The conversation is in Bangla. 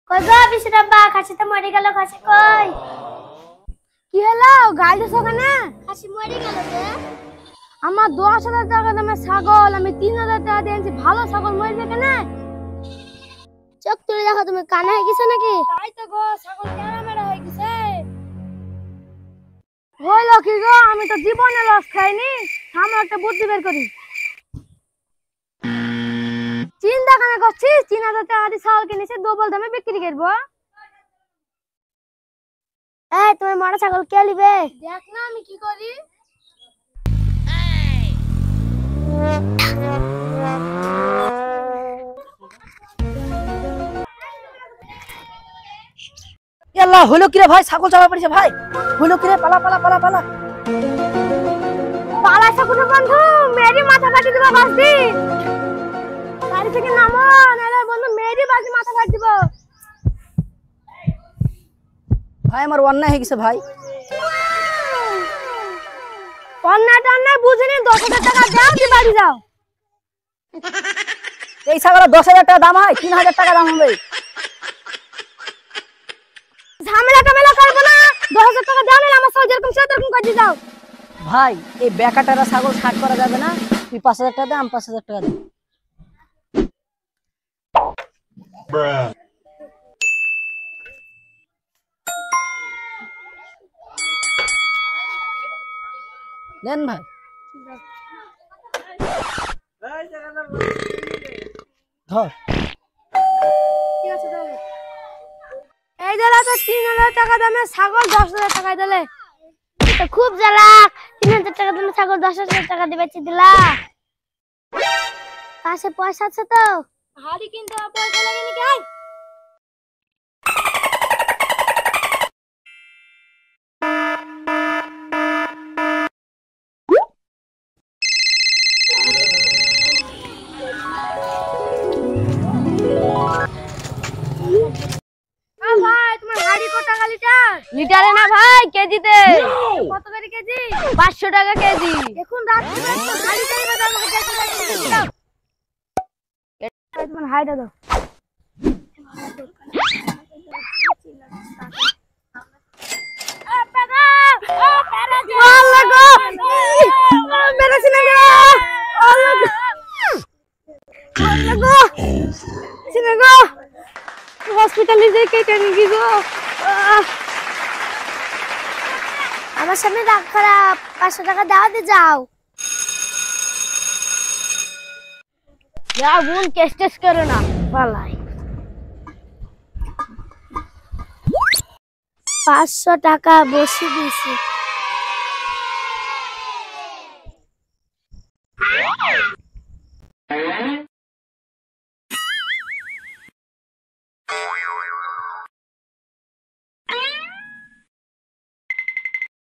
কই গো বিশরাব্বা খাসিটা মরে গেল খাসি কই কি হলো গাইতেছো কেন? খাসি মরে গেল যে আমার 10,000 টাকা দামের ছাগল আমি 3,000 টাকা দিয়েছি, ভালো ছাগল মরবে কেন? চোখ তুলে দেখো তুমি কানা হয়ে গেছো নাকি? তাই তো গো, ছাগল কেন মেরা হয়ে গেছে? হলো কি গো, আমি তো জীবনে লস খাইনি। থামো একটা বুদ্ধি বের করি। চিন্তা কেন করছিস? 3,000 টাকা দিয়ে ছাগল কিনেছি, ডবল দামে বিক্রি করবো। এই তুমি মরা ছাগল কে নিবে? দেখ না আমি কি করি। আল্লাহ হলো কি রে ভাই, ছাগল চাপা পড়েছে ভাই। হলো কি রে, পালা পালা পালা পালা। পালাইছে কোনো বন্ধু, মেরি মাথা ফাটি দিব বাসদি। গাড়ি থেকে নামো, নালে বন্ধু মেরি বাসদি মাথা ফাটি দিব। ভাই আমার অন্যায় হয়ে গেছে ভাই। অন্যায় বুঝিনি, 10,000 টাকা দাও দি বাড়ি যাও। এই ছাগলের 10,000 টাকা দাম হয়, 3,000 টাকা দাম হবে। ঝামেলা টামেলা করবো না, 10,000 টাকা দাও না আমার সঙ্গে যেরকম সেরকম করে দাও। ভাই এই বেকাটারা ছাগল ছাট করা যাবে না, তুই 5,000 টাকা দে, আমি 5,000 টাকা দে। নেন ভাই। ধর এই দিলে তো 3,000 টাকা দামে ছাগল 10,000 টাকা দিলে। তো খুব জ্বালাক 3,000 টাকা দামের ছাগল 10,000 টাকা দিয়ে বেচে দিলা। কাছে পয়সা আছে তো? হাড়ি কিনতে পয়সা লাগে নাকি? আয় ভাই, তোমার হাড়ি কত টাকা লিটার? লিটারে না ভাই, কেজিতে। কত করে কেজি? 500 টাকা কেজি। এখন রাত্রে হাড়ি চাইবে, আমাকে দেখতে দাও। তোমার হাড়িটা দাও। হসপিটালে যাই কেটে নিয়ে গো। আমার সামনে রাগ খারাপ, 500 টাকা দাও দিয়ে যাও। যাও বোন, কেস টেস করো না পালাই। 500 টাকা বসে দিয়েছি।